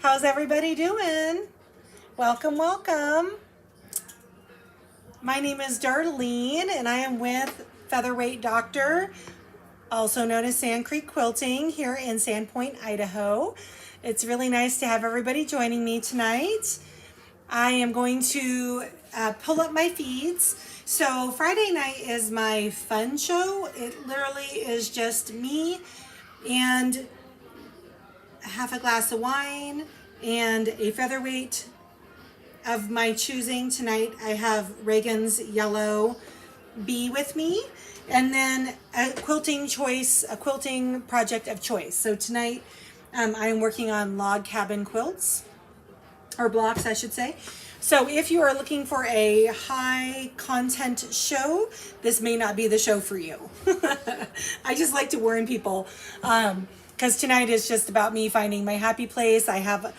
How's everybody doing? Welcome, welcome. My name is Darlene, and I am with Featherweight Doctor, also known as Sand Creek Quilting, here in Sandpoint, Idaho. It's really nice to have everybody joining me tonight. I am going to pull up my feeds. So Friday night is my fun show. It literally is just me and half a glass of wine and a featherweight of my choosing. Tonight I have Reagan's yellow bee with me, and then a quilting project of choice. So tonight I am working on log cabin quilts, or blocks I should say. So if you are looking for a high content show, this may not be the show for you. I just like to warn people, because tonight is just about me finding my happy place. I have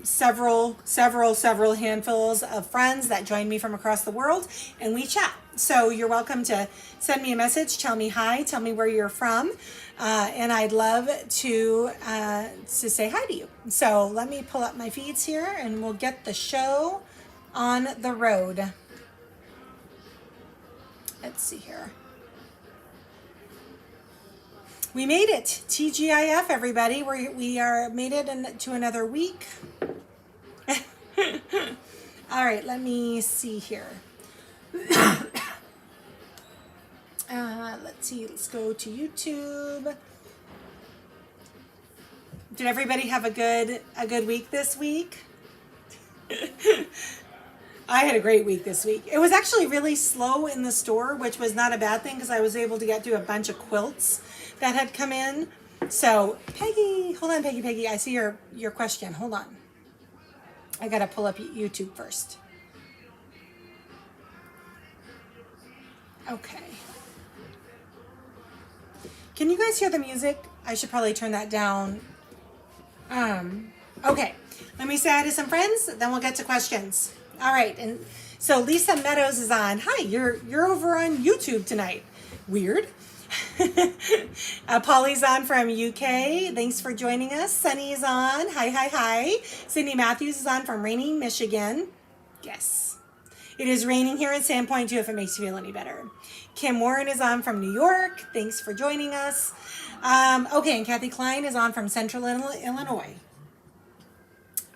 several handfuls of friends that join me from across the world, and we chat. So you're welcome to send me a message, tell me hi, tell me where you're from, and I'd love to say hi to you. So let me pull up my feeds here, and we'll get the show on the road. Let's see here. We made it. TGIF, everybody. We are made it to another week. All right, let me see here. Let's see. Let's go to YouTube. Did everybody have a good week this week? I had a great week this week. It was actually really slow in the store, which was not a bad thing because I was able to get through a bunch of quilts that had come in. So Peggy, hold on, Peggy. I see your question. Hold on. I gotta pull up YouTube first. Okay. Can you guys hear the music? I should probably turn that down. Okay. Let me say hi to some friends, then we'll get to questions. All right, and so Lisa Meadows is on. Hi, you're over on YouTube tonight. Weird. Polly's on from UK. Thanks for joining us. Sunny's on. Hi. Sydney Matthews is on from rainy Michigan. Yes. It is raining here in Sandpoint too, if it makes you feel any better. Kim Warren is on from New York. Thanks for joining us. Okay, and Kathy Klein is on from Central Illinois.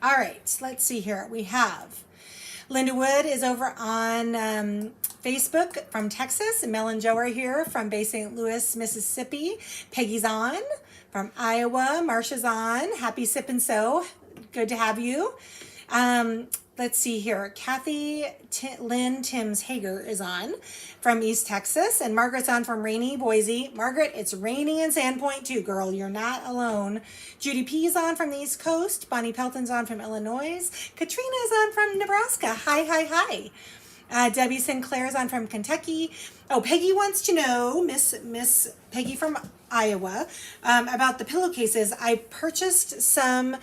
All right, let's see here. We have Linda Wood is over on Facebook from Texas. Mel and Joe are here from Bay St. Louis, Mississippi. Peggy's on from Iowa. Marsha's on. Happy Sip and Sew. Good to have you. Let's see here. Kathy Lynn Timms Hager is on from East Texas. And Margaret's on from rainy Boise. Margaret, it's raining in Sandpoint too, girl. You're not alone. Judy P is on from the East Coast. Bonnie Pelton's on from Illinois. Katrina is on from Nebraska. Hi. Debbie Sinclair's on from Kentucky. Oh, Peggy wants to know, Miss Peggy from Iowa, about the pillowcases. I purchased some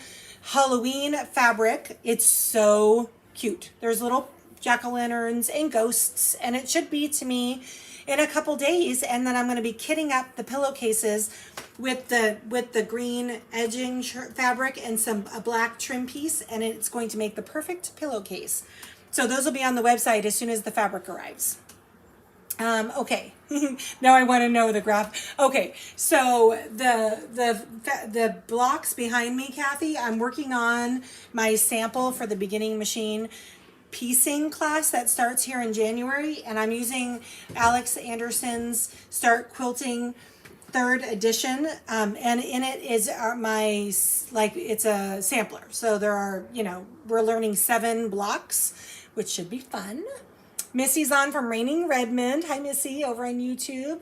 Halloween fabric. It's so cute. There's little jack-o'-lanterns and ghosts, and it should be to me in a couple days, and then I'm going to be kitting up the pillowcases with the green edging fabric and a black trim piece, and it's going to make the perfect pillowcase. So those will be on the website as soon as the fabric arrives. Okay. Now I want to know the graph. Okay, so the blocks behind me, Kathy, I'm working on my sample for the beginning machine piecing class that starts here in January, and I'm using Alex Anderson's Start Quilting 3rd edition, and in it is it's a sampler. So there are, we're learning 7 blocks, which should be fun. Missy's on from Raining Redmond. Hi, Missy, over on YouTube.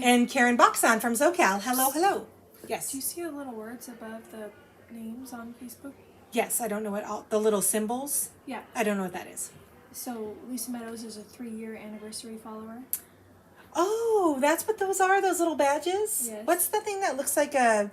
And Karen Box on from SoCal. Hello. Yes. Do you see the little words above the names on Facebook? Yes, I don't know what the little symbols. Yeah. I don't know what that is. So Lisa Meadows is a 3-year anniversary follower. Oh, that's what those are, those little badges? Yes. What's the thing that looks like a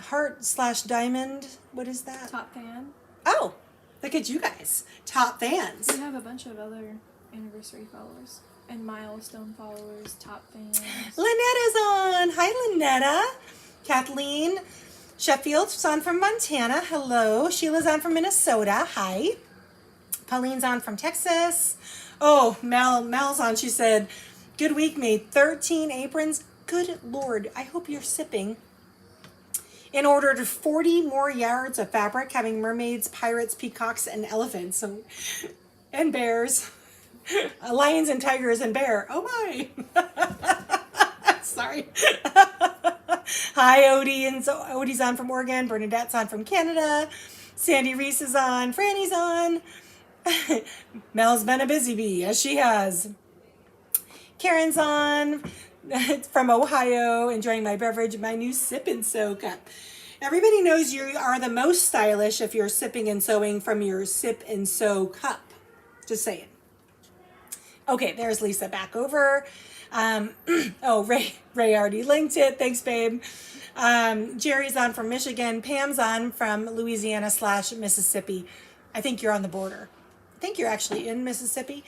heart/diamond? What is that? Top fan. Oh, look at you guys. Top fans. We have a bunch of other anniversary followers and milestone followers, top fans. Lynetta's on. Hi, Lynetta. Kathleen Sheffield's on from Montana. Hello. Sheila's on from Minnesota. Hi. Pauline's on from Texas. Oh, Mel's on. She said, good week, made 13 aprons. Good Lord. I hope you're sipping. In order to 40 more yards of fabric, having mermaids, pirates, peacocks, and elephants. So, and bears. Lions and tigers and bear. Oh my. Sorry. Hi, Odie. And so Odie's on from Oregon. Bernadette's on from Canada. Sandy Reese is on. Franny's on. Mel's been a busy bee. Yes, she has. Karen's on from Ohio, enjoying my beverage, my new sip and sew cup. Everybody knows you are the most stylish if you're sipping and sewing from your sip and sew cup. Just saying. Okay, there's Lisa back over. Oh, Ray already linked it. Thanks, babe. Jerry's on from Michigan. Pam's on from Louisiana/Mississippi. I think you're on the border. I think you're actually in Mississippi.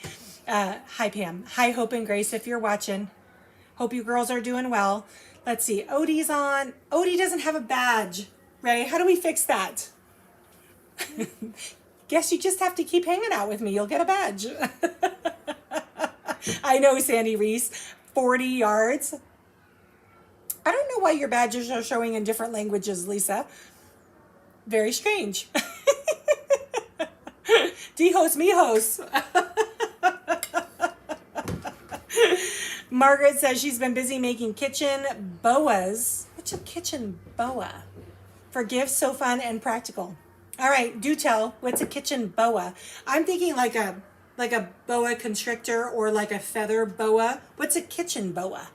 Hi, Pam. Hi, Hope and Grace, if you're watching. Hope you girls are doing well. Let's see. Odie's on. Odie doesn't have a badge. Ray, how do we fix that? Guess you just have to keep hanging out with me. You'll get a badge. I know, Sandy Reese. 40 yards. I don't know why your badges are showing in different languages, Lisa. Very strange. Dijos mijos. Margaret says she's been busy making kitchen boas. What's a kitchen boa? For gifts, so fun and practical. All right, do tell. What's a kitchen boa? I'm thinking like a boa constrictor or like a feather boa. What's a kitchen boa?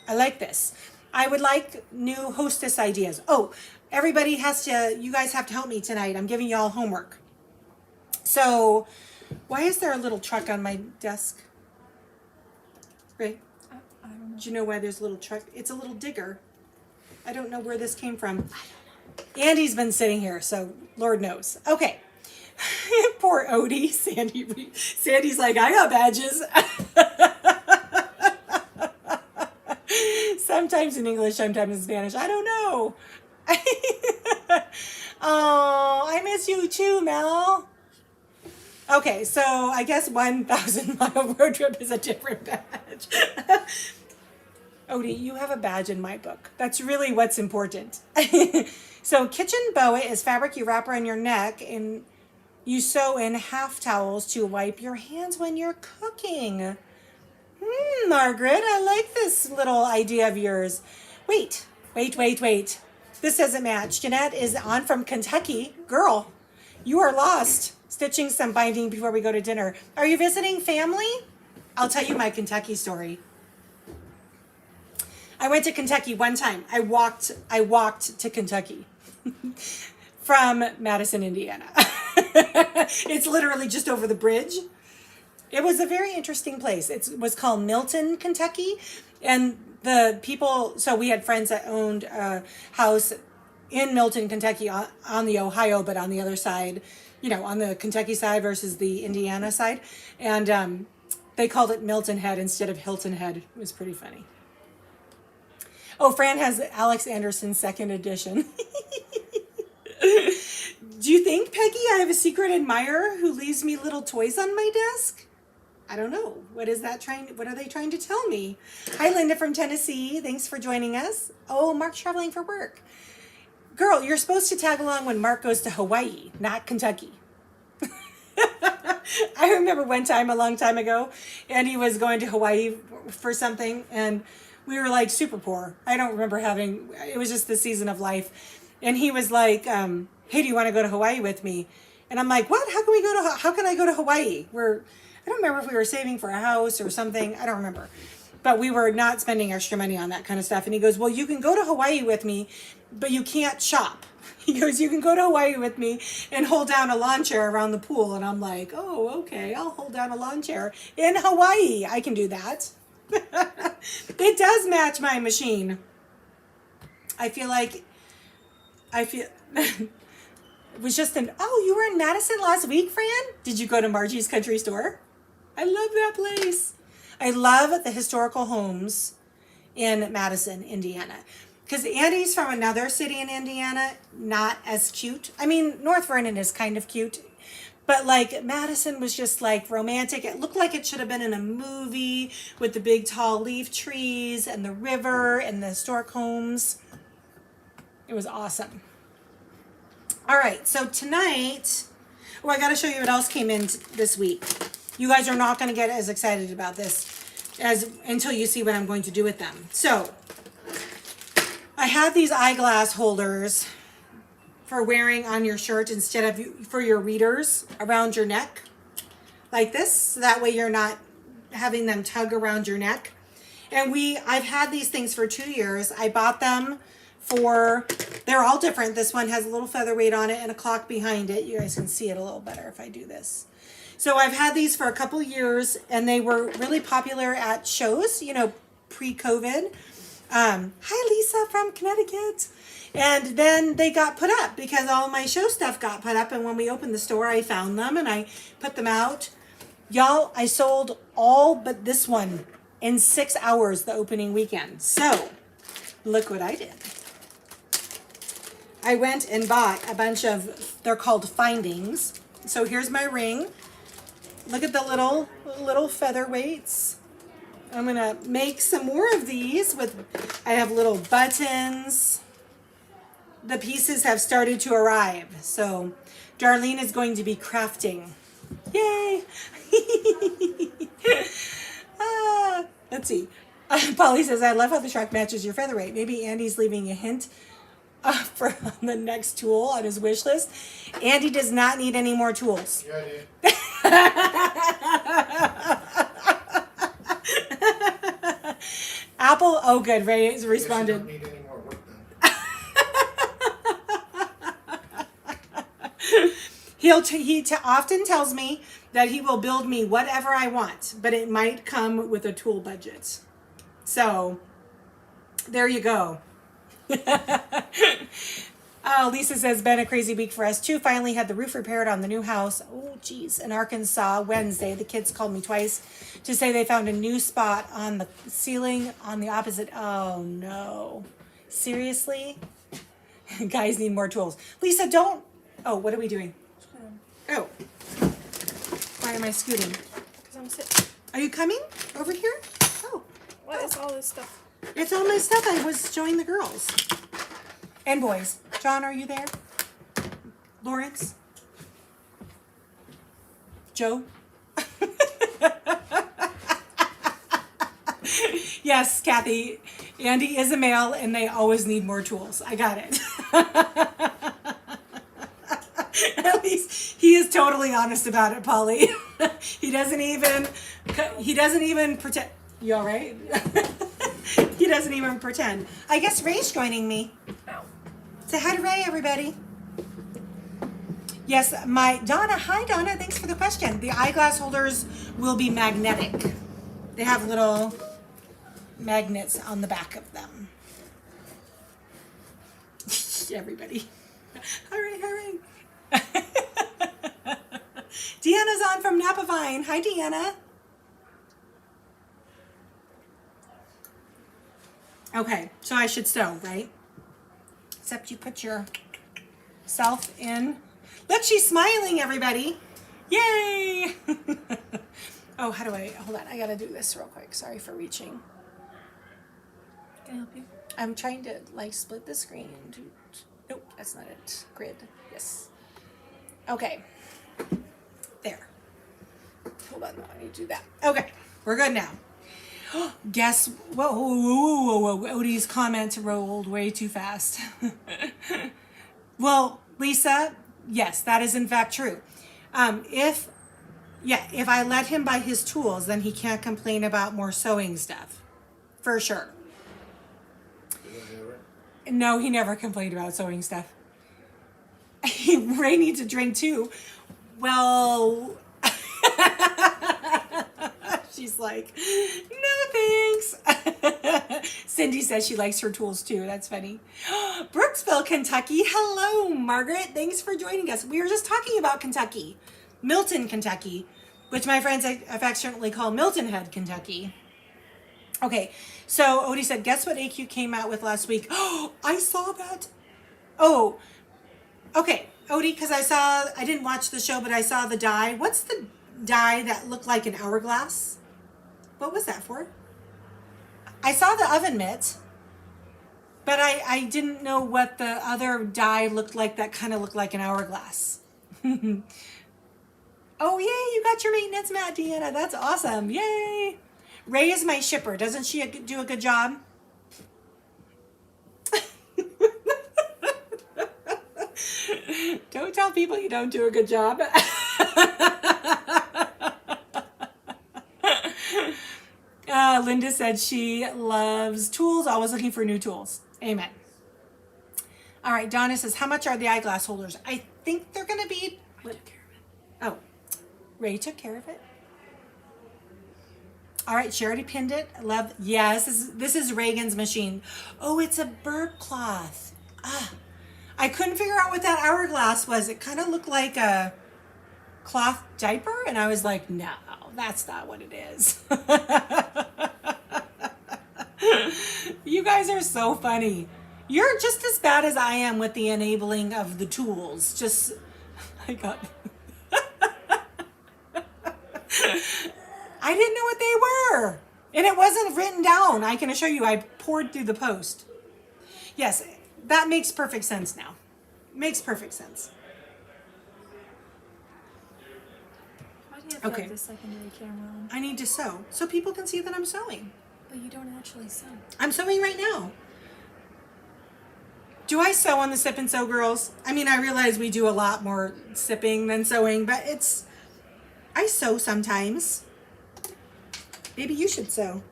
I like this. I would like new hostess ideas. Oh, everybody you guys have to help me tonight. I'm giving y'all homework. So, why is there a little truck on my desk? Ray? I don't know. Do you know why there's a little truck? It's a little digger. I don't know where this came from. Andy's been sitting here, so Lord knows. Okay. Poor Odie. Sandy's like, I got badges. Sometimes in English, sometimes in Spanish. I don't know. Oh, I miss you too, Mel. Okay, so I guess 1,000-mile road trip is a different badge. Odie, you have a badge in my book. That's really what's important. So kitchen boa is fabric you wrap around your neck and you sew in half towels to wipe your hands when you're cooking. Margaret, I like this little idea of yours. Wait. This doesn't match. Jeanette is on from Kentucky. Girl, you are lost. Stitching some binding before we go to dinner. Are you visiting family? I'll tell you my Kentucky story. I went to Kentucky one time. I walked to Kentucky from Madison, Indiana. It's literally just over the bridge. It was a very interesting place. It was called Milton, Kentucky. And the people, so we had friends that owned a house in Milton, Kentucky on the Ohio, but on the other side, on the Kentucky side versus the Indiana side. And they called it Milton Head instead of Hilton Head. It was pretty funny. Oh, Fran has Alex Anderson's second edition. Do you think, Peggy, I have a secret admirer who leaves me little toys on my desk? I don't know. What are they trying to tell me? Hi, Linda from Tennessee. Thanks for joining us. Oh, Mark's traveling for work. Girl, you're supposed to tag along when Mark goes to Hawaii, not Kentucky. I remember one time a long time ago, and he was going to Hawaii for something, and we were like super poor. I don't remember it was just the season of life. And he was like, hey, do you want to go to Hawaii with me? And I'm like, what? How can I go to Hawaii? I don't remember if we were saving for a house or something. I don't remember. But we were not spending extra money on that kind of stuff. And he goes, well, you can go to Hawaii with me, but you can't shop. He goes, you can go to Hawaii with me and hold down a lawn chair around the pool. And I'm like, oh, okay, I'll hold down a lawn chair in Hawaii. I can do that. It does match my machine. It was just you were in Madison last week, Fran? Did you go to Margie's Country Store? I love that place. I love the historical homes in Madison, Indiana. because Andy's from another city in Indiana, not as cute. I mean, North Vernon is kind of cute, but like Madison was just like romantic. It looked like it should have been in a movie with the big tall leaf trees and the river and the historic homes. It was awesome. All right, so tonight, oh, I got to show you what else came in this week. You guys are not going to get as excited about this until you see what I'm going to do with them. So, I have these eyeglass holders for wearing on your shirt instead of for your readers around your neck, like this. So that way you're not having them tug around your neck. And I've had these things for 2 years. I bought them they're all different. This one has a little featherweight on it and a clock behind it. You guys can see it a little better if I do this. So I've had these for a couple years, and they were really popular at shows, pre-COVID. Hi, Lisa from Connecticut. And then they got put up because all my show stuff got put up. And when we opened the store, I found them and I put them out. Y'all, I sold all but this one in 6 hours the opening weekend. So look what I did. I went and bought a bunch of, they're called findings. So here's my ring. Look at the little featherweights. I'm gonna make some more of these I have little buttons. The pieces have started to arrive. So Darlene is going to be crafting. Yay! Let's see. Polly says, I love how the shark matches your featherweight. Maybe Andy's leaving a hint for the next tool on his wish list. Andy does not need any more tools. Yeah, I did. Apple, oh good, Ray has responded. Don't need any more work done. He often tells me that he will build me whatever I want, but it might come with a tool budget. So, there you go. Oh, Lisa says, been a crazy week for us too. Finally had the roof repaired on the new house. Oh, geez. In Arkansas, Wednesday. The kids called me twice to say they found a new spot on the ceiling on the opposite. Oh, no. Seriously? Guys need more tools. Lisa, don't. Oh, what are we doing? Oh. Why am I scooting? Because I'm sitting. Are you coming over here? Oh. What is all this stuff? It's all my stuff I was showing the girls. And boys. John, are you there? Lawrence? Joe? Yes, Kathy. Andy is a male and they always need more tools. I got it. At least he is totally honest about it, Polly. He doesn't even pretend. You all right? He doesn't even pretend. I guess Ray's joining me. Ow. Say hi to Ray, everybody. Yes, Donna. Hi, Donna. Thanks for the question. The eyeglass holders will be magnetic. They have little magnets on the back of them. Everybody. Hurry. Deanna's on from Napa Vine. Hi, Deanna. Okay, so I should sew, right? Except you put yourself in. Look, she's smiling, everybody. Yay! Oh, how do hold on, I gotta do this real quick. Sorry for reaching. Can I help you? I'm trying to split the screen. Nope, that's not it. Grid, yes. Okay, there. Hold on, no, I need to do that. Okay, we're good now. Guess, whoa, Odie's comment rolled way too fast. Well, Lisa, yes, that is in fact true. If I let him buy his tools, then he can't complain about more sewing stuff. For sure. No, he never complained about sewing stuff. Ray needs a drink too. Well, she's like, no thanks. Cindy says she likes her tools too. That's funny. Brooksville, Kentucky. Hello, Margaret. Thanks for joining us. We were just talking about Kentucky. Milton, Kentucky, which my friends affectionately call Milton Head, Kentucky. Okay, so Odie said, guess what AQ came out with last week? Oh, I saw that. Oh, okay, Odie, because I didn't watch the show, but I saw the die. What's the die that looked like an hourglass? What was that for? I saw the oven mitt, but I didn't know what the other die looked like that kind of looked like an hourglass. Oh, yay, you got your maintenance mat, Deanna. That's awesome. Yay. Ray is my shipper. Doesn't she do a good job? Don't tell people you don't do a good job. Linda said she loves tools, always looking for new tools. Amen. All right, Donna says, how much are the eyeglass holders? I think they're going to be... I took care of it. Oh, Ray took care of it. All right, she already pinned it. Love, yes, this is Reagan's machine. Oh, it's a burp cloth. I couldn't figure out what that hourglass was. It kind of looked like a cloth diaper, and I was like, no, that's not what it is. You guys are so funny. You're just as bad as I am with the enabling of the tools. Just, I got... I didn't know what they were. And it wasn't written down. I can assure you, I poured through the post. Yes, that makes perfect sense now. Makes perfect sense. Why do you have to Okay. have the secondary camera on? I need to sew so people can see that I'm sewing. But you don't actually sew. I'm sewing right now. Do I sew on the Sip and Sew girls? I mean, I realize we do a lot more sipping than sewing, but I sew sometimes. Maybe you should sew.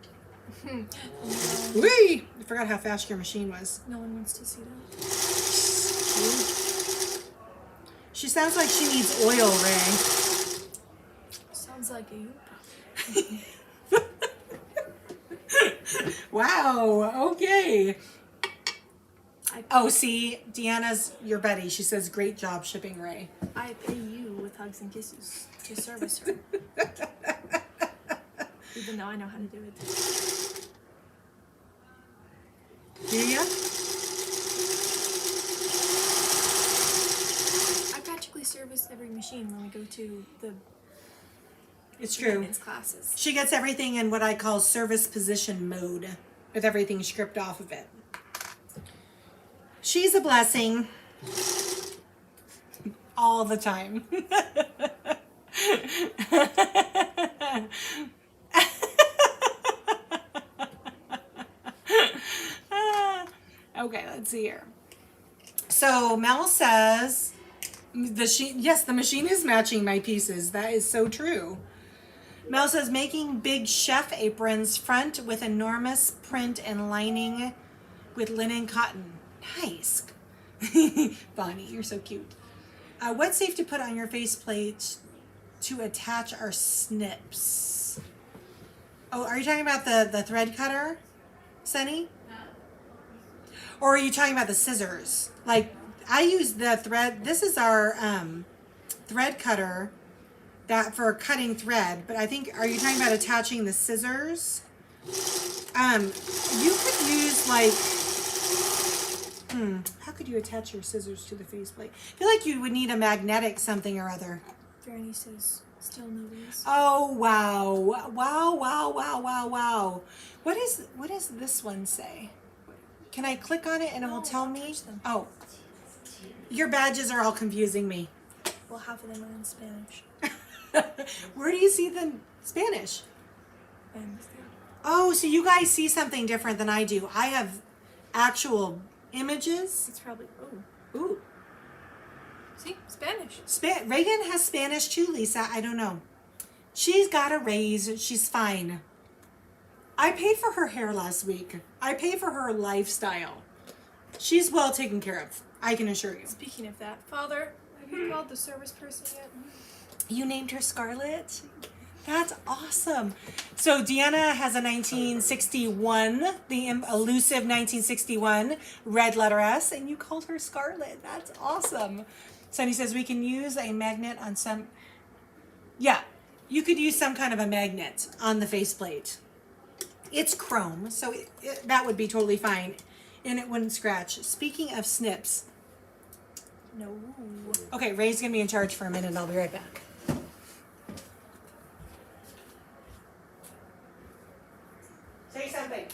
Whee! I forgot how fast your machine was. No one wants to see that. She sounds like she needs oil, Ray. Sounds like a you. Wow, okay. Oh, see, Deanna's your buddy. She says, great job shipping Ray. I pay you with hugs and kisses to service her. Even though I know how to do it. Do ya? I practically service every machine when we go to the It's true. maintenance classes. She gets everything in what I call service position mode, with everything stripped off of it. She's a blessing. All the time. Okay, let's see here. So Mel says, yes, the machine is matching my pieces. That is so true. Mel says, making big chef aprons, front with enormous print and lining with linen cotton. Nice. Bonnie, you're so cute. What's safe to put on your faceplate to attach our snips? Oh, are you talking about the thread cutter, Sunny? Or are you talking about the scissors? Like, I use the thread. This is our thread cutter that for cutting thread. But I think, are you talking about attaching the scissors? You could use like, how could you attach your scissors to the faceplate? I feel like you would need a magnetic something or other. Granny says, still nobody's. Oh, wow. Wow, wow, wow, wow, wow. What does this one say? Can I click on it and it will tell me? Touch them. Oh, your badges are all confusing me. Well, half of them are in Spanish. Where do you see the Spanish? And Oh, so you guys see something different than I do. I have actual images. it's probably, Ooh. see, Spanish. Reagan has Spanish too, Lisa. I don't know. She's got a raise. She's fine. I paid for her hair last week. I pay for her lifestyle. She's well taken care of. I can assure you. Speaking of that, Father, have you called the service person yet? You named her Scarlett? That's awesome. So Deanna has a 1961, the elusive 1961 red letter S, and you called her Scarlett. That's awesome. Sunny says we can use a magnet on some... Yeah, you could use some kind of a magnet on the faceplate. It's chrome, so that would be totally fine, and it wouldn't scratch. Speaking of snips, No. okay, Ray's gonna be in charge for a minute. I'll be right back. Say something.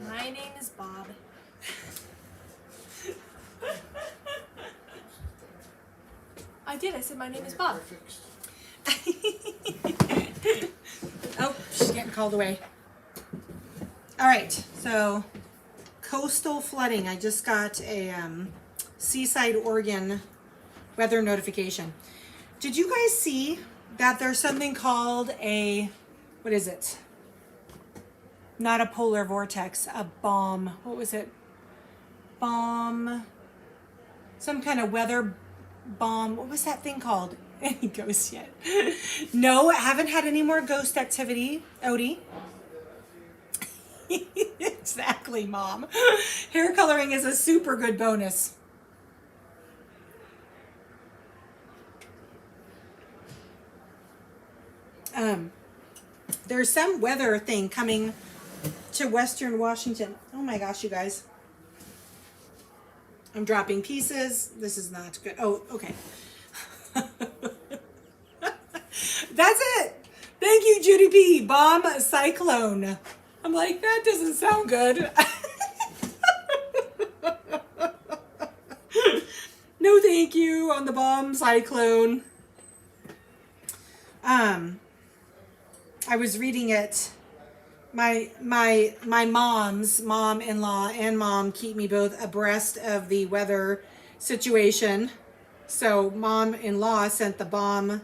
My name is Bob. I did. I said my name is Bob. Oh, she's getting called away. All right, so coastal flooding. I just got a Seaside, Oregon weather notification. Did you guys see that there's something called a, what is it? Not a polar vortex, a bomb. What was it? Bomb. Some kind of weather bomb. What was that thing called? Any ghosts yet? No, I haven't had any more ghost activity, Odie. Exactly, Mom. Hair coloring is a super good bonus. There's some weather thing coming to Western Washington. Oh my gosh, you guys. I'm dropping pieces. This is not good. Oh, okay. That's it. Thank you, Judy P. Bomb cyclone. I'm like, that doesn't sound good. No, thank you on the bomb cyclone. I was reading it. My mom's mom-in-law and mom keep me both abreast of the weather situation. So mom-in-law sent the bomb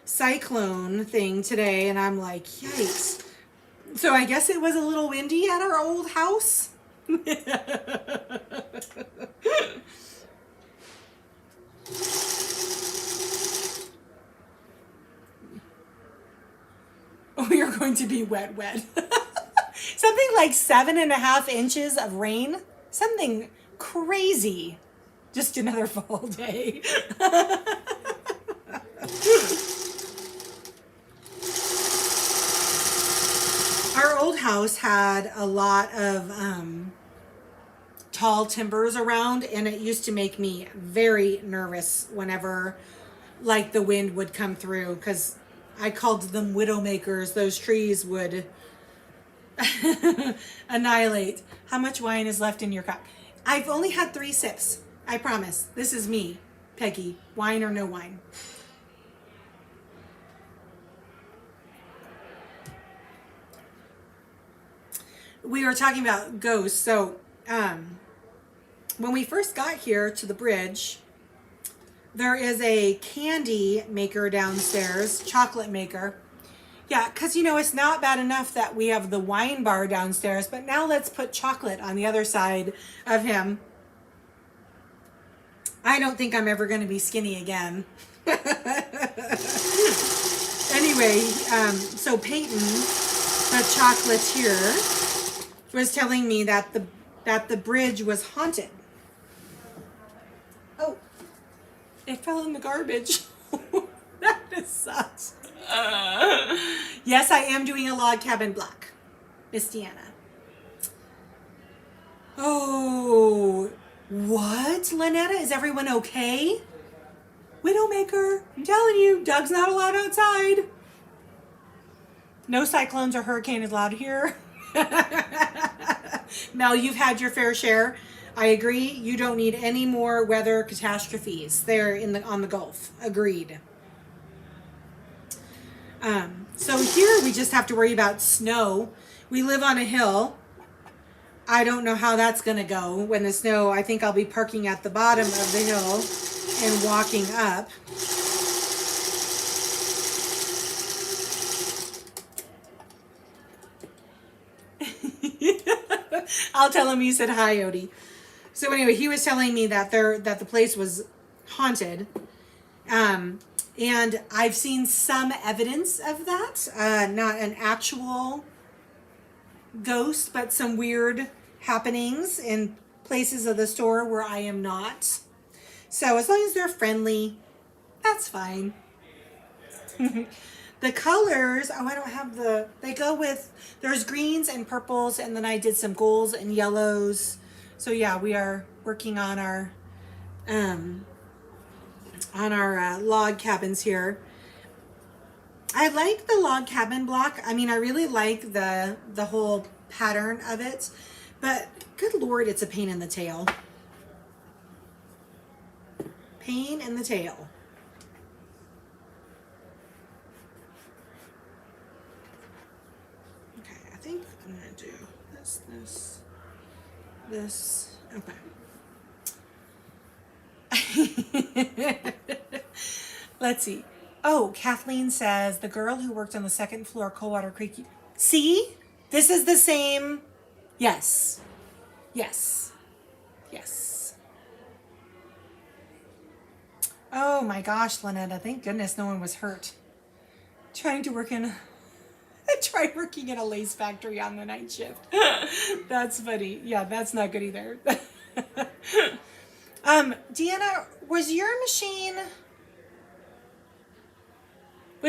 cyclone thing today, and I'm like, yikes. So I guess it was a little windy at our old house. We are going to be wet. Something like 7.5 inches of rain. Something crazy. Just another fall day. Our old house had a lot of tall timbers around, and it used to make me very nervous whenever like the wind would come through, because I called them widowmakers. Those trees would annihilate. How much wine is left in your cup? I've only had 3 sips. I promise. This is me, Peggy. Wine or no wine. We were talking about ghosts. So when we first got here to the bridge, there is a candy maker downstairs, chocolate maker. Yeah, because, you know, it's not bad enough that we have the wine bar downstairs, but now let's put chocolate on the other side of him. I don't think I'm ever going to be skinny again. Anyway, so Peyton, the chocolatier, was telling me that the bridge was haunted. Oh, it fell in the garbage. That just sucks. Yes, I am doing a log cabin block, Miss Deanna. Oh, what? Lynetta, is everyone okay? Widowmaker, I'm telling you, Doug's not allowed outside. No cyclones or hurricane is allowed here. Mel, you've had your fair share. I agree. You don't need any more weather catastrophes there on the Gulf. Agreed. So here we just have to worry about snow. We live on a hill. I don't know how that's going to go when the snow, I think I'll be parking at the bottom of the hill and walking up. I'll tell him you said hi, Odie. So anyway, he was telling me that the place was haunted. And I've seen some evidence of that. Not an actual ghost, but some weird happenings in places of the store where I am not. So as long as they're friendly, that's fine. The colors, oh, I don't have they go with, there's greens and purples, and then I did some golds and yellows. So yeah, we are working on our log cabins here. I like the log cabin block. I mean, I really like the whole pattern of it, but good Lord, it's a pain in the tail. Pain in the tail. Okay, I think I'm gonna do this. Okay. Let's see. Oh, Kathleen says the girl who worked on the second floor, Coldwater Creek. See? This is the same. Yes. Yes. Yes. Oh my gosh, Lynetta. Thank goodness no one was hurt. I tried working in a lace factory on the night shift. That's funny. Yeah, that's not good either. Deanna, was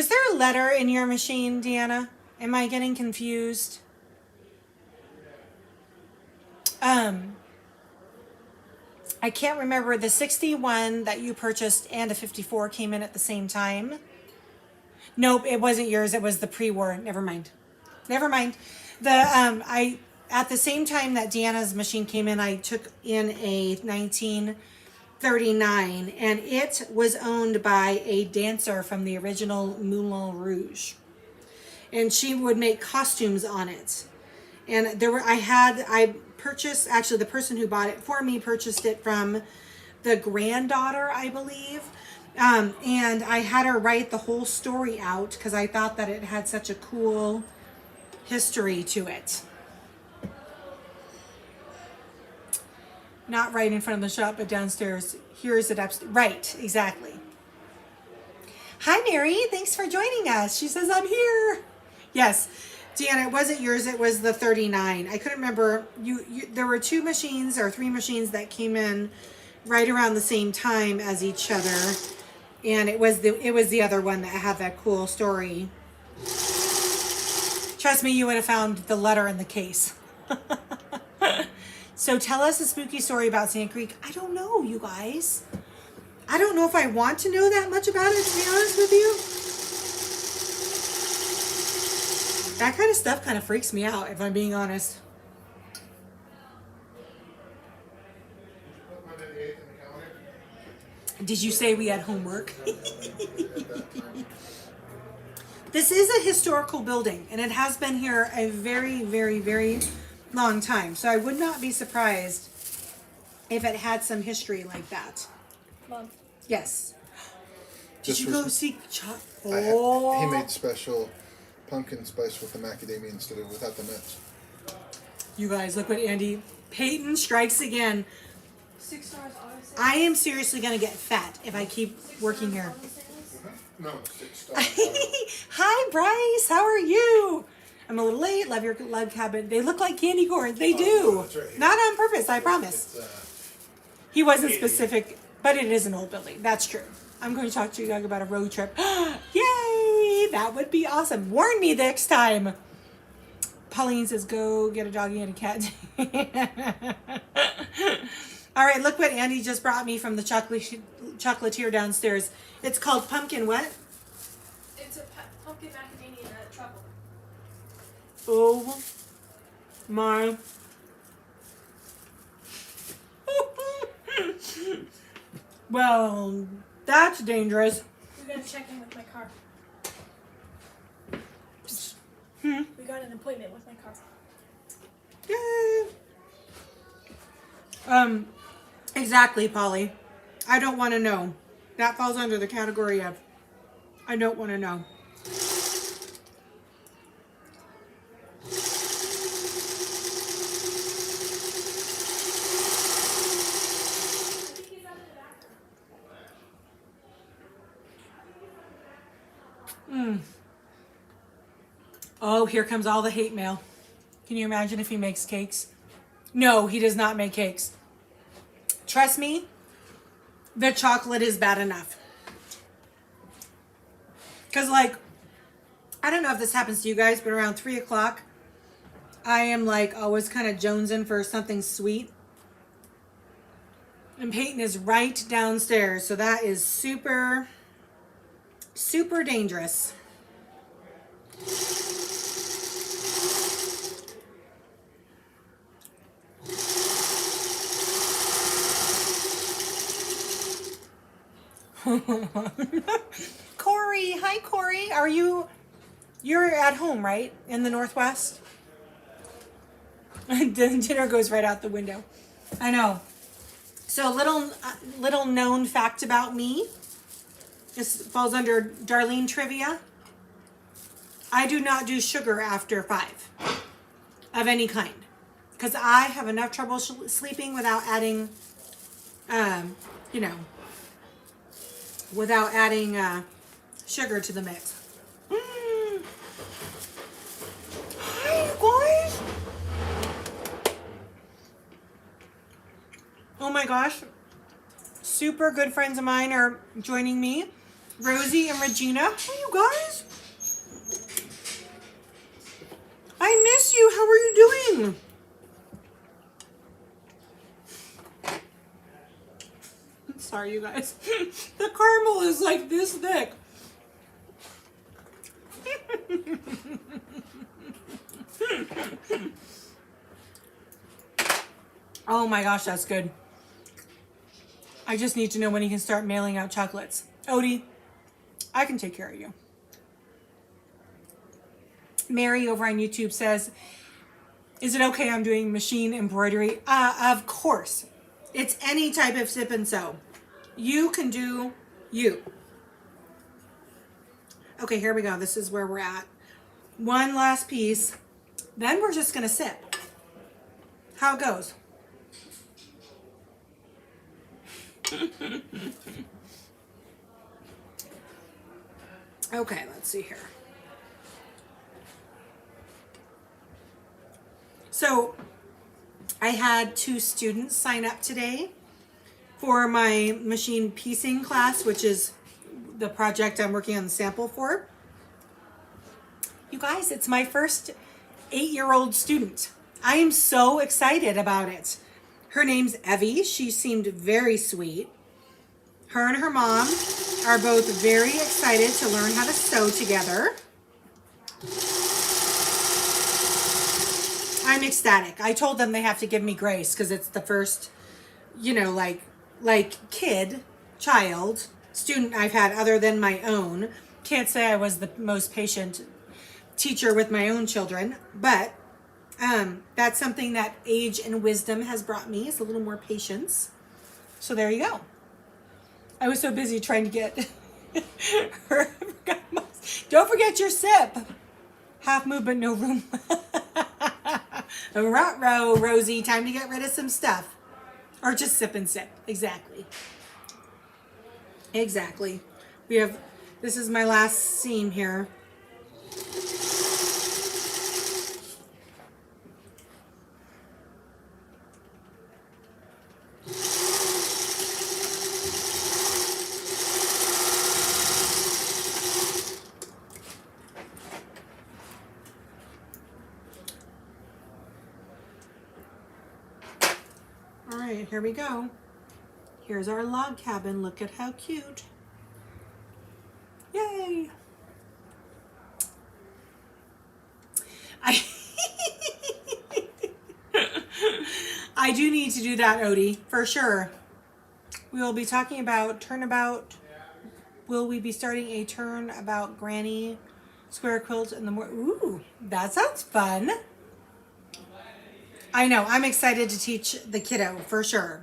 there a letter in your machine, Deanna? Am I getting confused? I can't remember. The 61 that you purchased and a 54 came in at the same time. Nope, it wasn't yours. It was the pre-war. Never mind. At the same time that Deanna's machine came in, I took in a 1939, and it was owned by a dancer from the original Moulin Rouge, and she would make costumes on it. And I purchased, actually the person who bought it for me purchased it from the granddaughter, I believe. And I had her write the whole story out because I thought that it had such a cool history to it. Not right in front of the shop, but downstairs. Here is it upstairs. Right, exactly. Hi, Mary. Thanks for joining us. She says, I'm here. Yes. Deanna, it wasn't yours. It was the 39. I couldn't remember. There were 2 machines or 3 machines that came in right around the same time as each other. And it was the other one that had that cool story. Trust me, you would have found the letter in the case. So tell us a spooky story about Sand Creek. I don't know, you guys. I don't know if I want to know that much about it, to be honest with you. That kind of stuff kind of freaks me out, if I'm being honest. Did you say we had homework? This is a historical building, and it has been here a very, very, very long time. So I would not be surprised if it had some history like that. Mom. Yes. Did This you go was- see He made special pumpkin spice with the macadamia instead of without the nuts. You guys, look what Andy... Peyton strikes again. 6 stars auto sales. I am seriously going to get fat if I keep 6 working stars here. auto sales. No, 6 stars. Hi, Bryce. How are you? I'm a little late. Love your love cabin. They look like candy corns. They do. that's right. Not on purpose, I promise. It's, He wasn't specific, but it is an old building. That's true. I'm going to talk to you guys about a road trip. Yay! That would be awesome. Warn me next time. Pauline says, go get a doggy and a cat. All right, look what Andy just brought me from the chocolatier downstairs. It's called pumpkin what? It's a pumpkin macadamia nut truffle. Oh my. Well, that's dangerous. We gotta check in with my car. Hmm. We got an appointment with my car. Yay. Exactly, Polly. I don't want to know. That falls under the category of I don't want to know. Oh, here comes all the hate mail. Can you imagine if he makes cakes? No, he does not make cakes. Trust me, the chocolate is bad enough. Because, like, I don't know if this happens to you guys, but around 3 o'clock, I am like always kind of jonesing for something sweet. And Peyton is right downstairs, so that is super, super dangerous. Corey, hi Corey. You're at home, right? In the Northwest? Dinner goes right out the window. I know. So little known fact about me. This falls under Darlene trivia. I do not do sugar after 5 of any kind because I have enough trouble sleeping without adding, you know, without adding sugar to the mix. Hi, guys. Oh my gosh. Super good friends of mine are joining me. Rosie and Regina. Hey, you guys. I miss you. How are you doing? Sorry, you guys. The caramel is like this thick. Oh my gosh, that's good. I just need to know when he can start mailing out chocolates. Odie, I can take care of you. Mary over on YouTube says, is it okay I'm doing machine embroidery? Of course. It's any type of sip and sew. You can do you. Okay, here we go. This is where we're at. One last piece. Then we're just going to sip. How it goes. Okay, let's see here. So I had 2 students sign up today for my machine piecing class, which is the project I'm working on the sample for. You guys, it's my first 8-year-old student. I am so excited about it. Her name's Evie. She seemed very sweet. Her and her mom are both very excited to learn how to sew together. I'm ecstatic. I told them they have to give me grace because it's the first, you know, like child, student I've had other than my own. Can't say I was the most patient teacher with my own children, but that's something that age and wisdom has brought me, is a little more patience. So there you go. I was so busy trying to get her. Don't forget your sip. Half movement, no room. Ruh-roh, Rosie. Time to get rid of some stuff. Or just sip and sip. Exactly. Exactly. This is my last seam here. All right, here we go. Here's our log cabin. Look at how cute. Yay! I do need to do that, Odie, for sure. We will be talking about turnabout. Will we be starting a turn about granny square quilt in the morning? Ooh, that sounds fun. I know, I'm excited to teach the kiddo, for sure.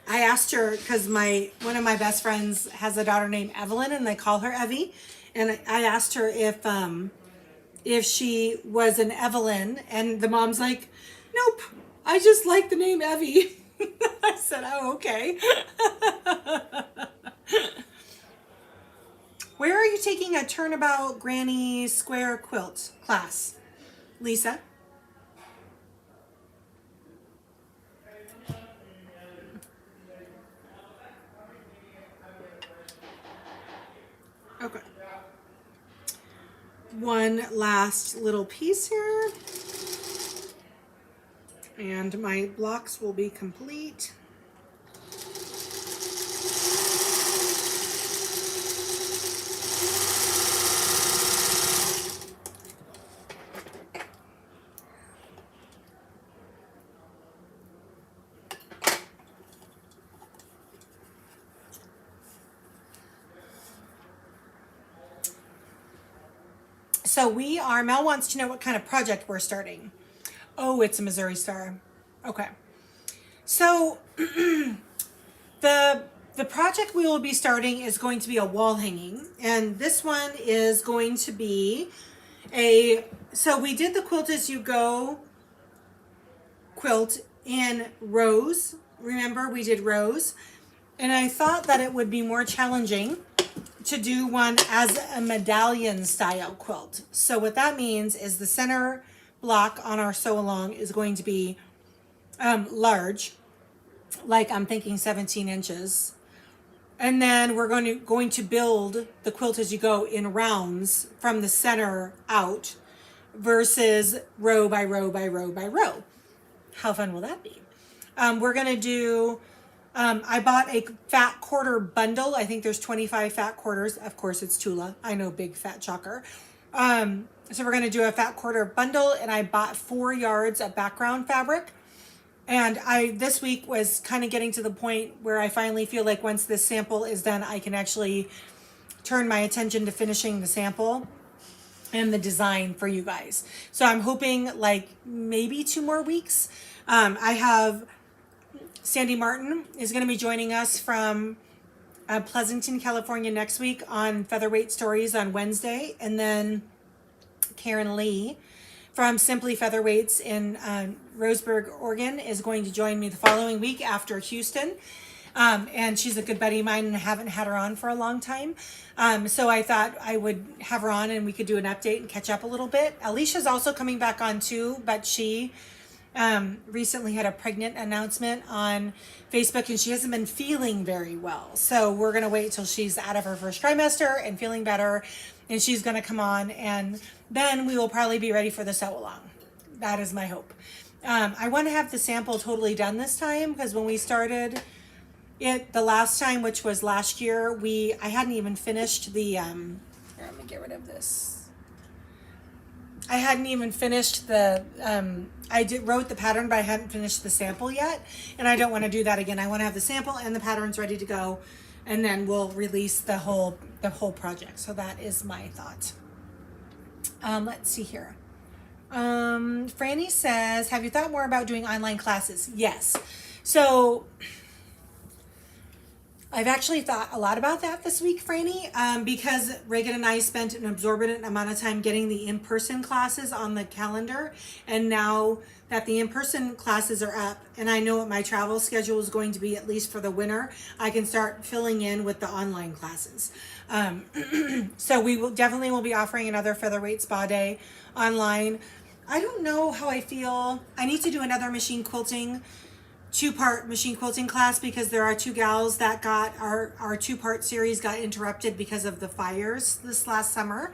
I asked her, because one of my best friends has a daughter named Evelyn, and they call her Evie. And I asked her if she was an Evelyn, and the mom's like, nope, I just like the name Evie. I said, oh, okay. Where are you taking a turnabout granny square quilt class, Lisa? Okay. one last little piece here. And my blocks will be complete. So Mel wants to know what kind of project we're starting. Oh, it's a Missouri Star. Okay. So the project we will be starting is going to be a wall hanging. And this one is going to be so we did the Quilt As You Go quilt in rows. Remember, we did rows. And I thought that it would be more challenging to do one as a medallion style quilt. So what that means is the center block on our sew along is going to be large, like I'm thinking 17 inches. And then we're going to build the quilt as you go in rounds from the center out versus row by row by row by row. How fun will that be? We're going to do I bought a fat quarter bundle. I think there's 25 fat quarters. Of course, it's Tula. I know, big fat shocker. So we're going to do a fat quarter bundle, and I bought 4 yards of background fabric. And this week was kind of getting to the point where I finally feel like once this sample is done, I can actually turn my attention to finishing the sample and the design for you guys. So I'm hoping like maybe 2 more weeks. I have Sandy Martin is going to be joining us from Pleasanton, California next week on Featherweight Stories on Wednesday. And then Karen Lee from Simply Featherweights in Roseburg, Oregon is going to join me the following week after Houston. And she's a good buddy of mine and I haven't had her on for a long time. So I thought I would have her on and we could do an update and catch up a little bit. Alicia's also coming back on too, but she recently had a pregnant announcement on Facebook and she hasn't been feeling very well. So we're going to wait till she's out of her first trimester and feeling better. And she's going to come on and then we will probably be ready for the sew along. That is my hope. I want to have the sample totally done this time because when we started it the last time, which was last year, I hadn't even finished the, here, let me get rid of this. I hadn't even finished the, wrote the pattern, but I hadn't finished the sample yet. And I don't want to do that again. I want to have the sample and the patterns ready to go. And then we'll release the whole project. So that is my thought. Let's see here. Franny says, have you thought more about doing online classes? Yes. So I've actually thought a lot about that this week, Franny, because Reagan and I spent an exorbitant amount of time getting the in-person classes on the calendar. And now that the in-person classes are up and I know what my travel schedule is going to be, at least for the winter, I can start filling in with the online classes. So we will definitely be offering another Featherweight Spa Day online. I don't know how I feel. I need to do another machine quilting 2-part machine quilting class because there are 2 gals that got our 2-part series got interrupted because of the fires this last summer.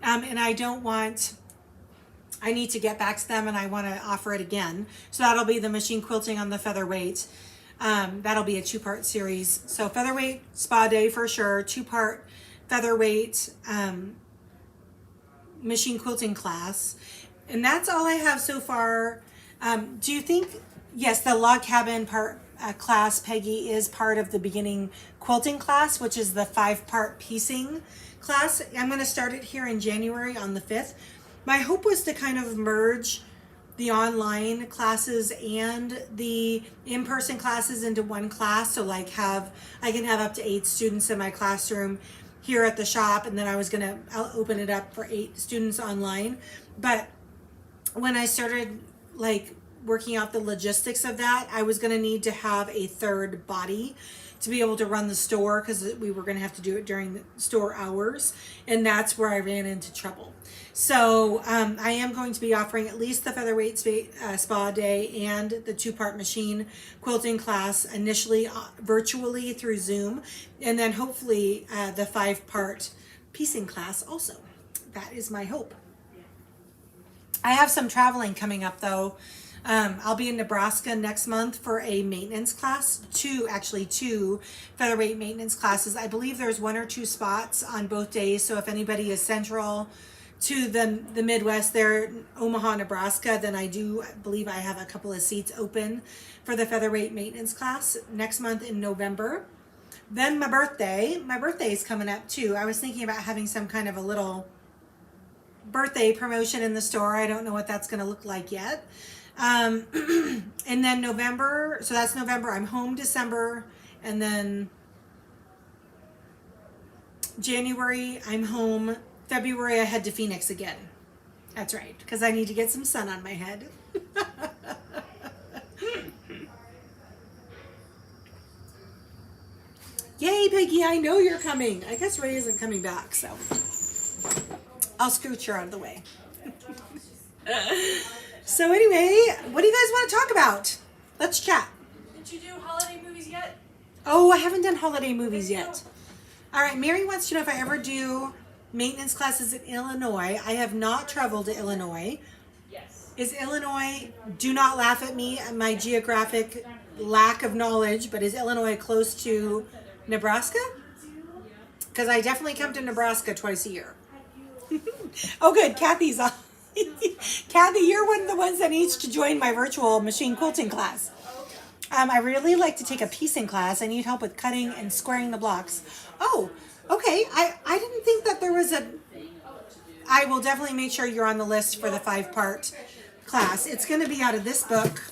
And I need to get back to them and I want to offer it again. So that'll be the machine quilting on the Featherweight. That'll be a 2-part series. So Featherweight Spa Day for sure, 2-part Featherweight machine quilting class. And that's all I have so far. Do you think, yes, the log cabin class, Peggy, is part of the beginning quilting class, which is the 5-part piecing class. I'm going to start it here in January on the 5th. My hope was to kind of merge the online classes and the in-person classes into one class. So like I can have up to 8 students in my classroom here at the shop, and then I'll open it up for 8 students online. But when I started like working out the logistics of that, I was going to need to have a 3rd body to be able to run the store because we were going to have to do it during the store hours. And that's where I ran into trouble. So I am going to be offering at least the Featherweight Spa Day and the 2-part machine quilting class initially virtually through Zoom. And then hopefully the 5-part piecing class also. that is my hope. I have some traveling coming up though. I'll be in Nebraska next month for a maintenance class, two featherweight maintenance classes. I believe there's 1 or 2 spots on both days. So if anybody is central to the Midwest there, Omaha, Nebraska, then I do believe I have a couple of seats open for the featherweight maintenance class next month in November. Then my birthday is coming up too. I was thinking about having some kind of a little birthday promotion in the store. I don't know what that's going to look like yet. And then November, so that's November. I'm home December, and then January I'm home. February I head to Phoenix again. That's right, because I need to get some sun on my head. Yay, Peggy, I know you're coming. I guess Ray isn't coming back, so I'll scooch her out of the way. So anyway, what do you guys want to talk about? Let's chat. Did you do holiday movies yet? Oh, I haven't done holiday movies yet. All right, Mary wants to know if I ever do maintenance classes in Illinois. I have not traveled to Illinois. Yes. Is Illinois, do not laugh at me and my geographic lack of knowledge, but is Illinois close to Nebraska? Because I definitely come to Nebraska twice a year. Oh, good. Kathy's on. Kathy, you're one of the ones that needs to join my virtual machine quilting class. I really like to take a piecing class. I need help with cutting and squaring the blocks. Oh, okay. I didn't think that there was a... I will definitely make sure you're on the list for the 5-part class. It's going to be out of this book.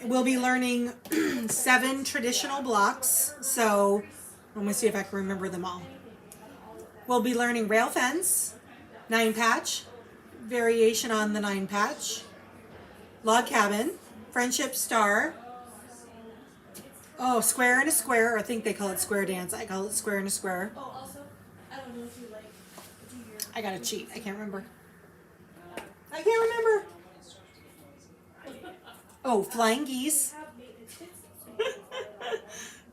We'll be learning 7 traditional blocks. So, let me see if I can remember them all. We'll be learning rail fence, 9-patch, variation on the 9-patch, log cabin, friendship star, square and a square, or I think they call it square dance. I call it square and a square. Oh, also, I don't know if you like do your... I gotta cheat. I can't remember. I can't remember. Oh, flying geese.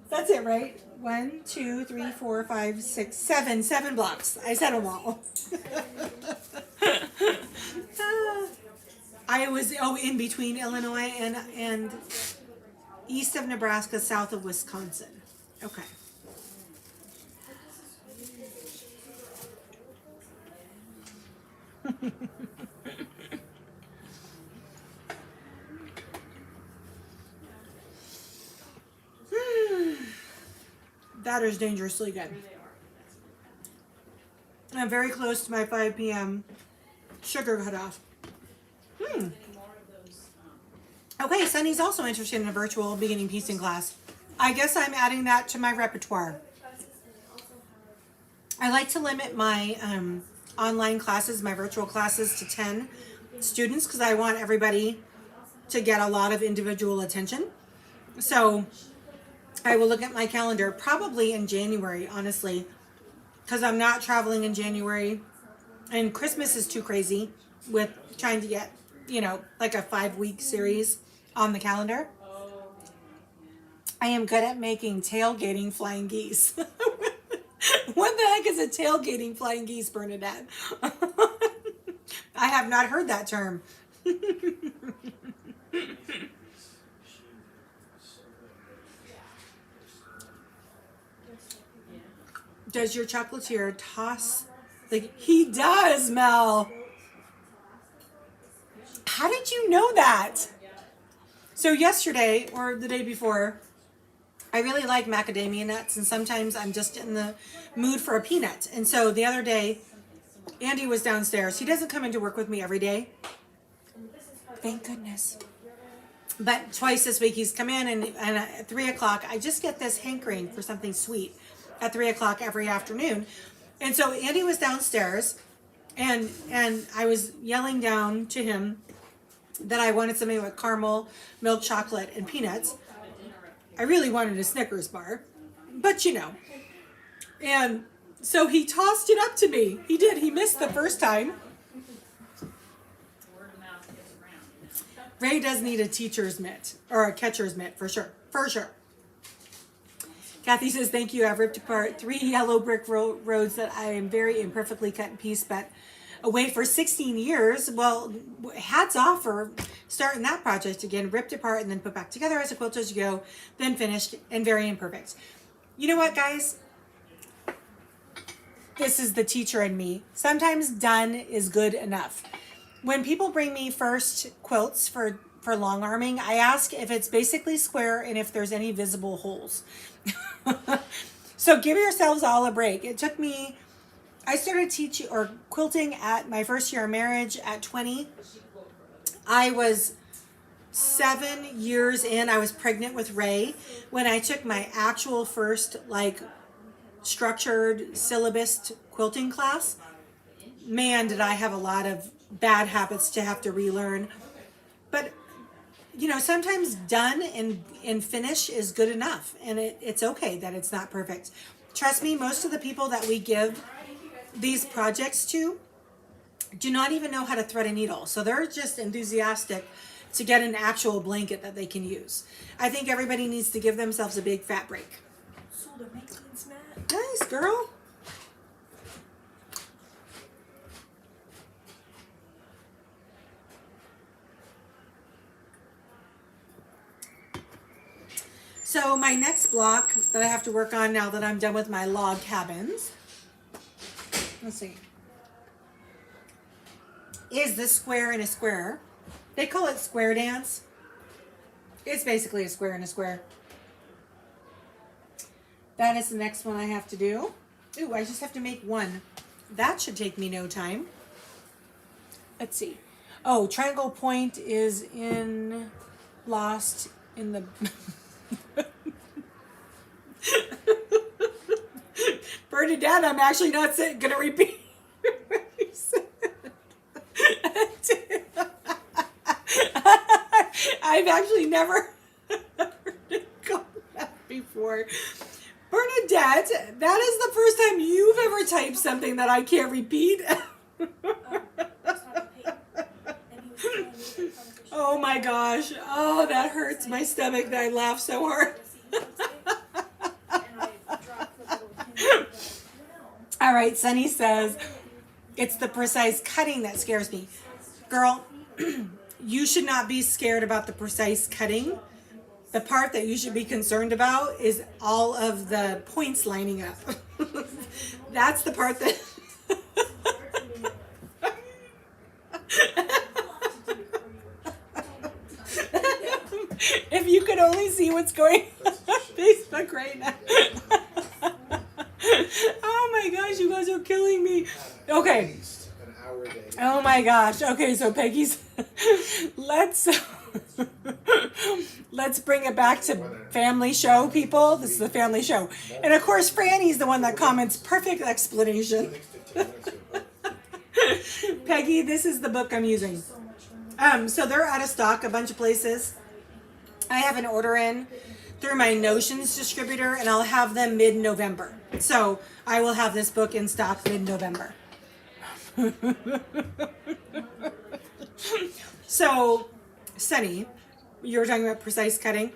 That's it, right? 1, 2, 3, 4, 5, 6, 7. 7 blocks. I said them all. I was in between Illinois and east of Nebraska, south of Wisconsin. Okay. That is dangerously good. I'm very close to my 5 p.m. sugar cutoff. Okay, Sunny's also interested in a virtual beginning piecing class. I guess I'm adding that to my repertoire. I like to limit my online classes, my virtual classes, to 10 students because I want everybody to get a lot of individual attention. So I will look at my calendar probably in January, honestly, because I'm not traveling in January and Christmas is too crazy with trying to get, like a 5-week series on the calendar. I am good at making tailgating flying geese. What the heck is a tailgating flying geese, Bernadette? I have not heard that term. Does your chocolatier toss he does, Mel? How did you know that? So yesterday or the day before, I really like macadamia nuts, and sometimes I'm just in the mood for a peanut. And so the other day, Andy was downstairs. He doesn't come into work with me every day. Thank goodness. But twice this week he's come in, and at 3 o'clock, I just get this hankering for something sweet at 3 o'clock every afternoon. And so Andy was downstairs, and I was yelling down to him that I wanted something with caramel, milk chocolate, and peanuts. I really wanted a Snickers bar, but And so he tossed it up to me. He did. He missed the first time. Ray does need a teacher's mitt, or a catcher's mitt, for sure. For sure. Kathy says, thank you. I've ripped apart 3 yellow brick roads that I am very imperfectly cut in piece, but away for 16 years. Well, hats off for starting that project again. Ripped apart and then put back together as a quilt as you go, then finished and very imperfect. You know what, guys? This is the teacher in me. Sometimes done is good enough. When people bring me first quilts for long arming, I ask if it's basically square and if there's any visible holes. So give yourselves all a break. It took me, I started teaching or quilting at my first year of marriage at 20. I was 7 years in. I was pregnant with Ray when I took my actual first structured syllabus quilting class. Man, did I have a lot of bad habits to have to relearn. But sometimes done and finish is good enough, and it's okay that it's not perfect. Trust me, most of the people that we give these projects to do not even know how to thread a needle, so they're just enthusiastic to get an actual blanket that they can use. I think everybody needs to give themselves a big fat break. Nice, girl. So my next block that I have to work on now that I'm done with my log cabins, let's see, is this square in a square. They call it square dance. It's basically a square in a square. That is the next one I have to do. Ooh, I just have to make one. That should take me no time. Let's see. Oh, Triangle Point is lost in the... Bernadette, I'm actually not going to repeat what you said. I've actually never heard it called that before. Bernadette, that is the first time you've ever typed something that I can't repeat. Oh my gosh. Oh, that hurts my stomach that I laugh so hard. All right, Sunny says, it's the precise cutting that scares me. Girl, you should not be scared about the precise cutting. The part that you should be concerned about is all of the points lining up. That's the part that... If you could only see what's going on Facebook right now. Oh my gosh, you guys are killing me. Okay. Oh my gosh. Okay, so Peggy's... Let's bring it back to family show, people. This is a family show. And of course, Franny's the one that comments, perfect explanation. Peggy, this is the book I'm using. So they're out of stock a bunch of places. I have an order in through my Notions distributor, and I'll have them mid-November. So I will have this book in stock mid-November. So, Sunny, you were talking about precise cutting.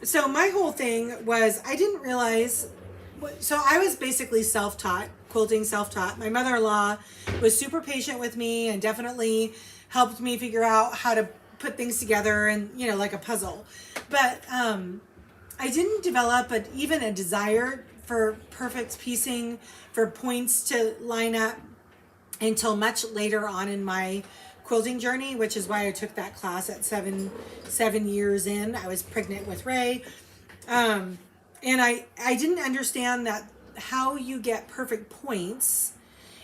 So my whole thing was, I didn't realize, so I was basically self-taught, quilting self-taught. My mother-in-law was super patient with me and definitely helped me figure out how to put things together and, like a puzzle. But I didn't develop even a desire for perfect piecing, for points to line up until much later on in my quilting journey, which is why I took that class at seven years in. I was pregnant with Ray. And I didn't understand that how you get perfect points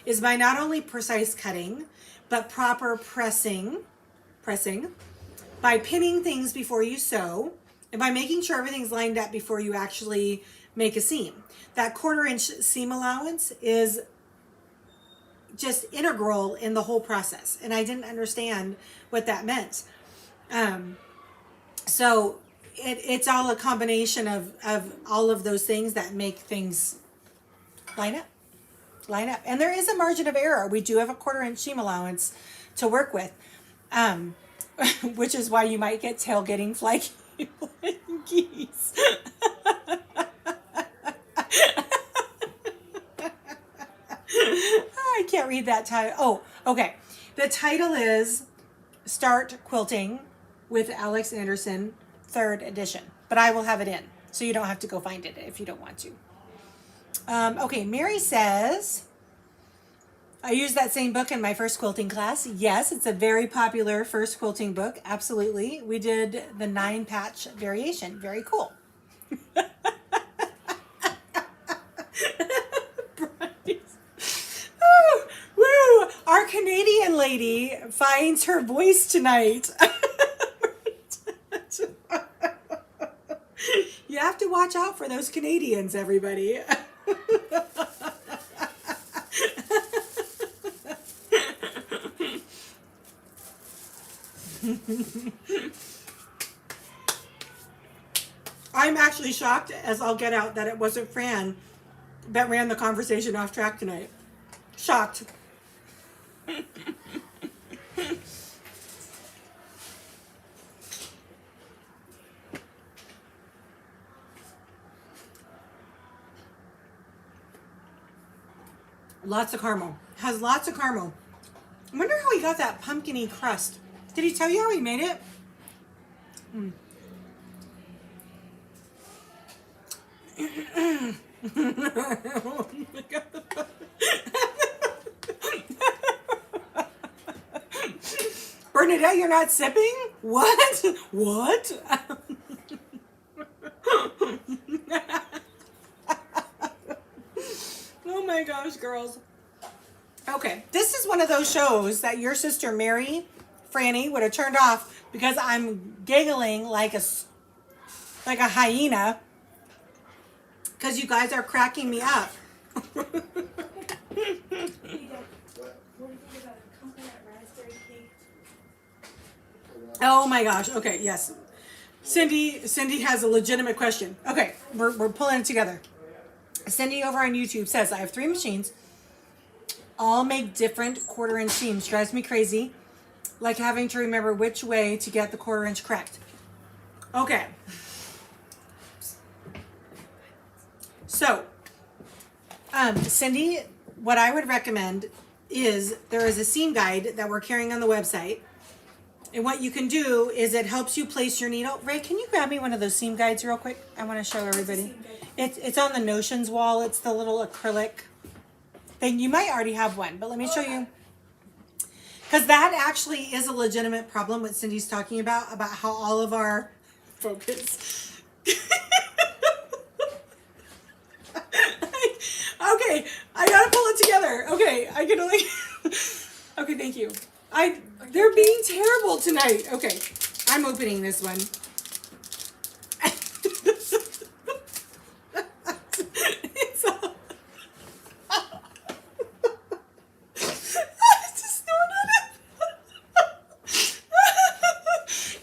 is by not only precise cutting, but proper pressing, by pinning things before you sew, and by making sure everything's lined up before you actually make a seam. That 1/4 inch seam allowance is just integral in the whole process, and I didn't understand what that meant. So it's all a combination of all of those things that make things line up. And there is a margin of error. We do have a 1/4 inch seam allowance to work with, which is why you might get tailgating flaky geese. read that title. Oh, okay. The title is Start Quilting with Alex Anderson, 3rd edition. But I will have it in, so you don't have to go find it if you don't want to. Okay, Mary says, I used that same book in my first quilting class. Yes, it's a very popular first quilting book. Absolutely. We did the 9-patch variation. Very cool. Oh, woo! Our Canadian lady finds her voice tonight. You have to watch out for those Canadians, everybody. I'm actually shocked as I'll get out that it wasn't Fran that ran the conversation off track tonight. Shocked. Lots of caramel. Has lots of caramel. I wonder how he got that pumpkin-y crust. Did he tell you how he made it? Bernadette, you're not sipping? What? What? Oh my gosh, girls. Okay, this is one of those shows that your sister Mary, Franny, would have turned off because I'm giggling like a hyena because you guys are cracking me up. What do you think about a coconut raspberry cake? Oh my gosh. Okay, yes. Cindy has a legitimate question. Okay, we're pulling it together. Cindy over on YouTube says, I have 3 machines. All make different 1/4-inch seams. Drives me crazy. Like having to remember which way to get the 1/4-inch correct. Okay. So, Cindy, what I would recommend is there is a seam guide that we're carrying on the website. And what you can do is it helps you place your needle. Ray, can you grab me one of those seam guides real quick? I want to show everybody. It's on the Notions wall. It's the little acrylic thing. You might already have one, but let me show you. Because that actually is a legitimate problem what Cindy's talking about how all of our focus. Okay, I gotta pull it together. Okay, I can only. Okay, thank you. They're being terrible tonight. Okay, I'm opening this one. It's all... I just snorted it.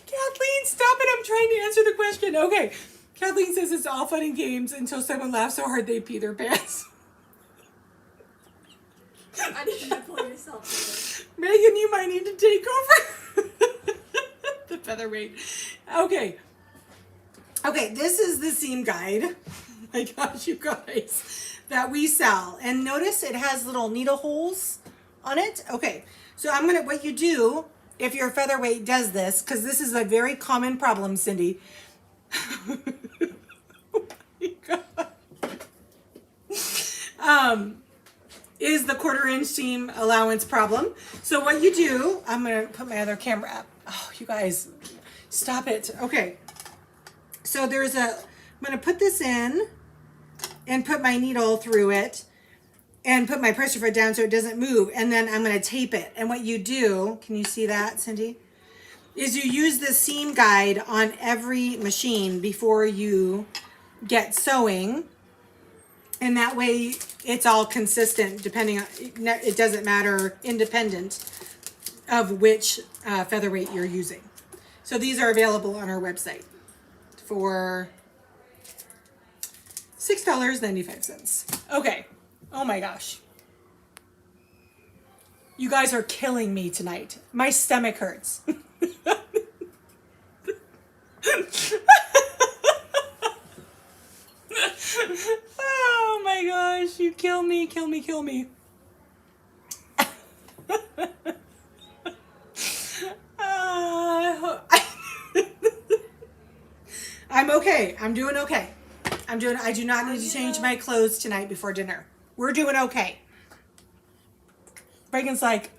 Kathleen, stop it. I'm trying to answer the question. Okay. Kathleen says it's all fun and games until someone laughs so hard they pee their pants. I need you to pull yourself together. Megan, you might need to take over the featherweight. Okay. Okay, this is the seam guide. Oh my gosh, you guys, that we sell. And notice it has little needle holes on it. Okay, so what you do, if your featherweight does this, because this is a very common problem, Cindy. Oh my God. Is the 1/4-inch seam allowance problem. So what you do, I'm going to put my other camera up. Oh, you guys, stop it. Okay. So I'm going to put this in and put my needle through it and put my pressure foot down so it doesn't move. And then I'm going to tape it. And what you do, can you see that, Cindy? Is you use the seam guide on every machine before you get sewing. And that way it's all consistent depending on, it doesn't matter, independent of which featherweight you're using. So these are available on our website for $6.95. Okay. Oh my gosh. You guys are killing me tonight. My stomach hurts. Oh my gosh, you kill me, kill me, kill me. I'm okay. I'm doing okay. I do not need to change my clothes tonight before dinner. We're doing okay. Reagan's like,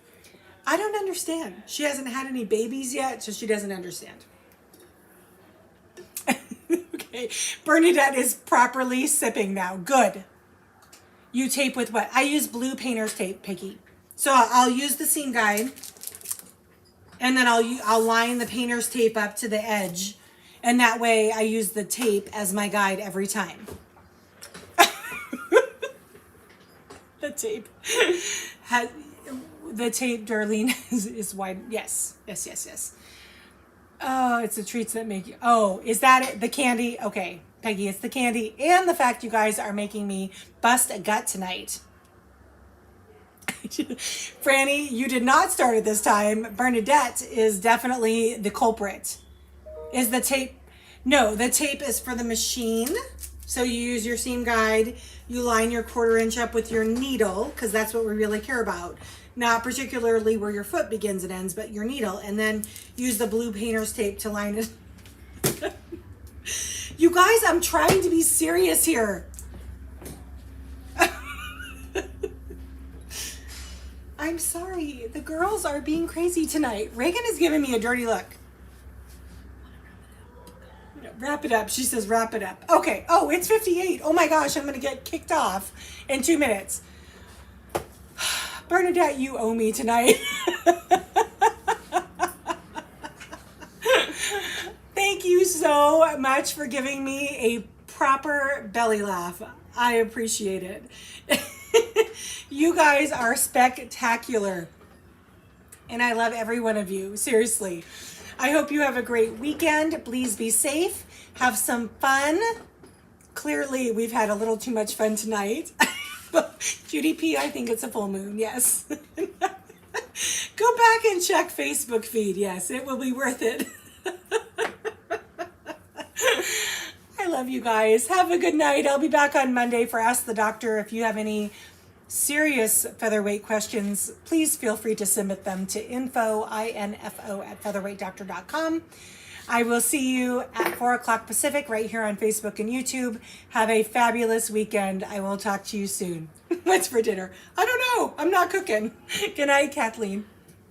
I don't understand. She hasn't had any babies yet, so she doesn't understand. Okay. Bernadette is properly sipping now. Good. You tape with what? I use blue painter's tape, Piggy. So I'll use the seam guide, and then I'll line the painter's tape up to the edge, and that way I use the tape as my guide every time. The tape has the tape, Darlene, is wide. Yes. Oh, it's the treats that make you. Oh, is that it? The candy? Okay, Peggy, it's the candy and the fact you guys are making me bust a gut tonight. Franny, you did not start it this time. Bernadette is definitely the culprit. Is the tape? No, the tape is for the machine. So you use your seam guide. You line your 1/4 inch up with your needle, because that's what we really care about. Not particularly where your foot begins and ends, but your needle. And then use the blue painter's tape to line it. You guys, I'm trying to be serious here. I'm sorry. The girls are being crazy tonight. Reagan is giving me a dirty look. Wrap it up. She says wrap it up. Okay. Oh, it's 58. Oh my gosh, I'm going to get kicked off in 2 minutes. Bernadette, you owe me tonight. Thank you so much for giving me a proper belly laugh. I appreciate it. You guys are spectacular. And I love every one of you. Seriously. I hope you have a great weekend. Please be safe. Have some fun. Clearly, we've had a little too much fun tonight. Judy P, I think it's a full moon. Yes. Go back and check Facebook feed. Yes, it will be worth it. I love you guys. Have a good night. I'll be back on Monday for Ask the Doctor. If you have any serious featherweight questions, please feel free to submit them to info@featherweightdoctor.com. I will see you at 4 o'clock Pacific right here on Facebook and YouTube. Have a fabulous weekend. I will talk to you soon. What's for dinner? I don't know. I'm not cooking. Good night, Kathleen.